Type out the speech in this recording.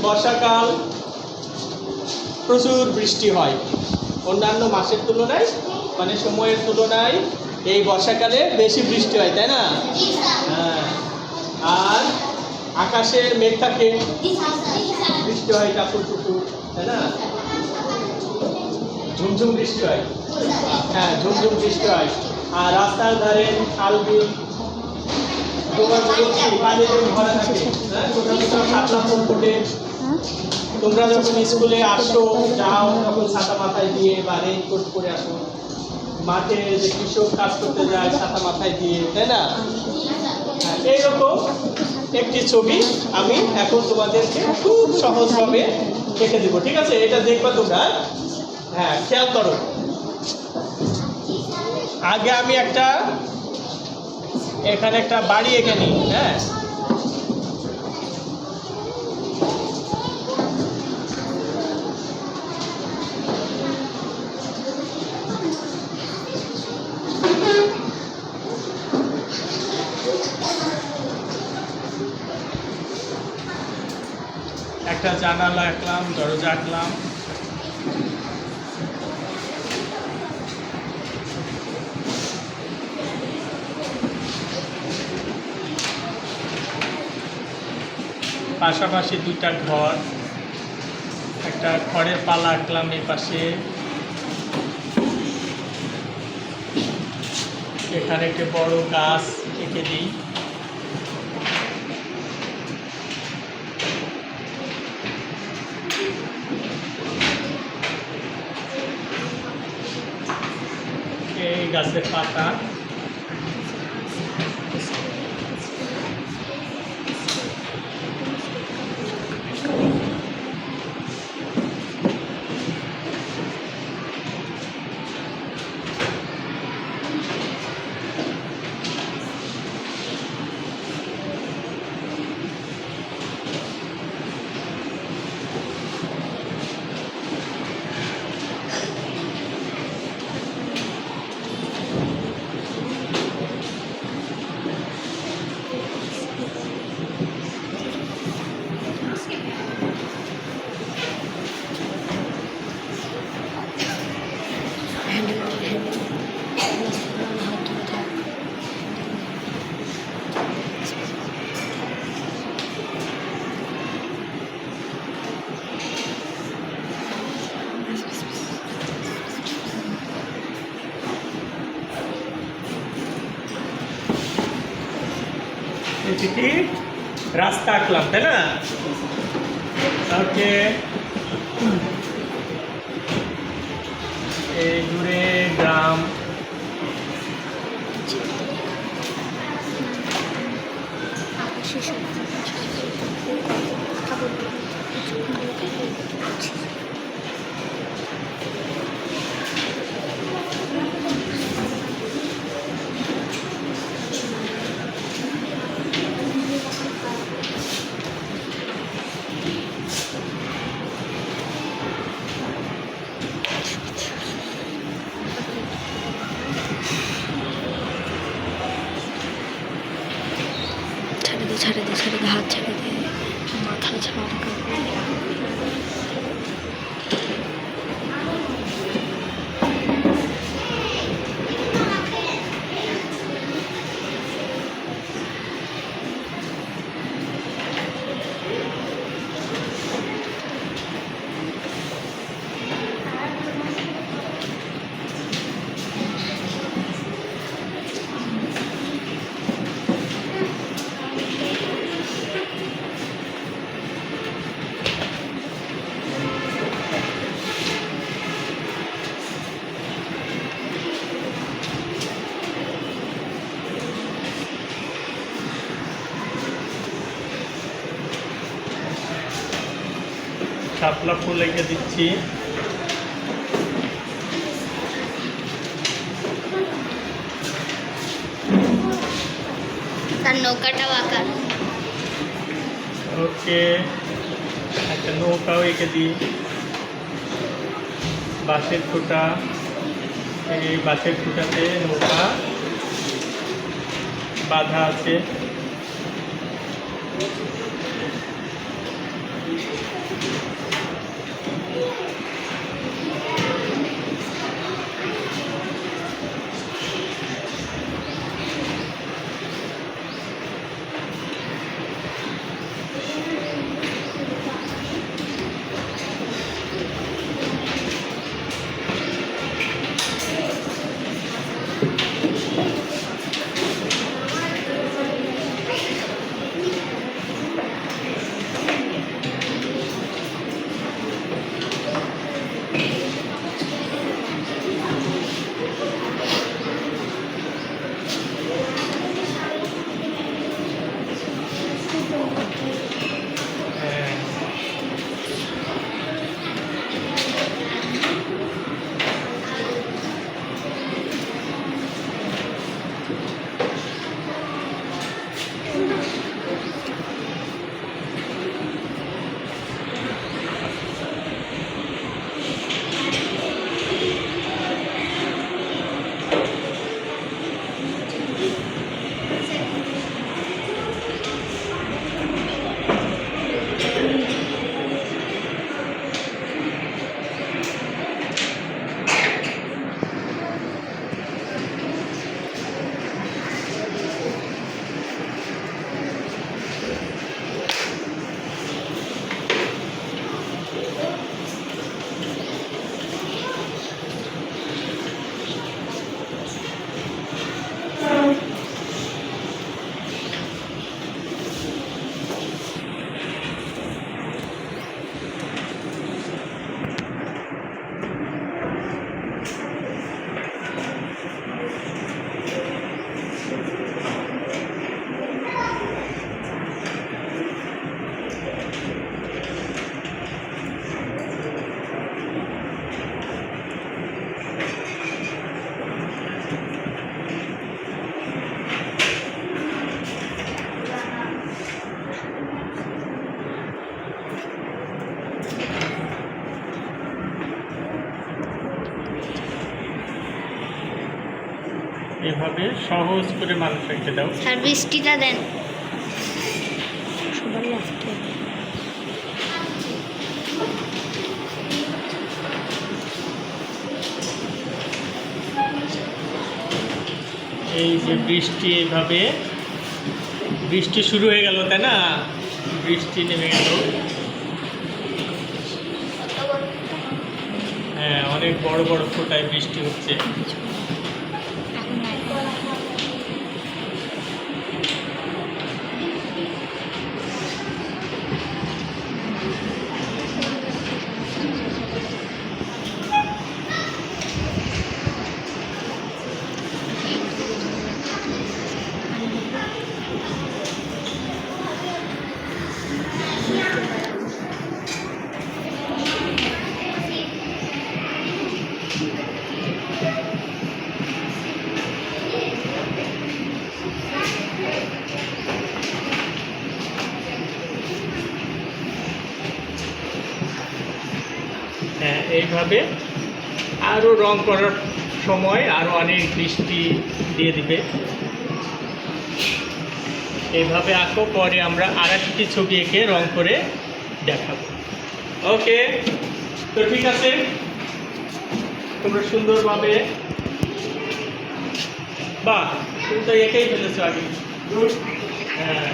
বর্ষাকাল প্রচুর বৃষ্টি হয় অন্যান্য মাসের তুলনায়, মানে সময়ের তুলনায় এই বর্ষাকালে বেশি বৃষ্টি হয়, তাই না? হ্যাঁ। আর আকাশে মেঘ থাকে, বৃষ্টি হয় টাপুর টুপুর, তাই না? ঝুমঝুম বৃষ্টি হয়। হ্যাঁ, ঝুমঝুম বৃষ্টি হয়। আর রাস্তার ধারে খাল বিল পানিতে ভরা থাকে, কোথাও কোথাও শাপলা ফুল ফোটে। তোমরা যখন স্কুলে আসো যাও তখন ছাতা মাথায় দিয়ে বা রেইনকোট পরে আসো, মাঠে যে কৃষক কাজ করতে যায় ছাতা মাথায় দিয়ে, তাই না? এইরকম একটি ছবি আমি এখন তোমাদেরকে খুব সহজভাবে এঁকে দেবো, ঠিক আছে? এটা দেখবা তোমরা। হ্যাঁ, খেয়াল করো। আগে আমি এখানে একটা বাড়ি এঁকে নিই। হ্যাঁ, একটা জানালা আঁকলাম, দরজা আঁকলাম। পাশাপাশি দুইটা ঘর, একটা খড়ের পালা আঁকলাম এই পাশে, এখানে একটা বড় গাছ এঁকে দিই। এই গাছের পাতা, এটি রাস্তা আঁকলাম, তাই না? ওকে, এই দূরে গ্রাম, ছেড়ে দে হাত ছেড়ে দে, মাথা ছাড়। শাপলা ফুল এঁকে দিচ্ছি। তার নৌকাটাও আঁকা। ওকে, একটা নৌকাও এঁকে দিই। বাঁশের খুঁটা, এই বাঁশের খুঁটাতে নৌকা বাঁধা আছে। এভাবে সহজ করে মানুষ এঁকে দাও। স্যার বৃষ্টিটা দেন সবার লাস্টে। এই যে বৃষ্টি, এইভাবে বৃষ্টি শুরু হয়ে গেল, তাই না? বৃষ্টি নেমে গেল। হ্যাঁ, অনেক বড় বড় ফোঁটায় বৃষ্টি হচ্ছে। হ্যাঁ, এইভাবে আরও রং করার সময় আরও অনেক বৃষ্টি দিয়ে দিবে। এইভাবে আঁকো, পরে আমরা আরেকটি ছবি এঁকে রং করে দেখাবো। ওকে, তো ঠিক আছে, তোমরা সুন্দরভাবে, বাহ, তুমি তো এঁকেই ফেলেছো আগে। গুড। হ্যাঁ।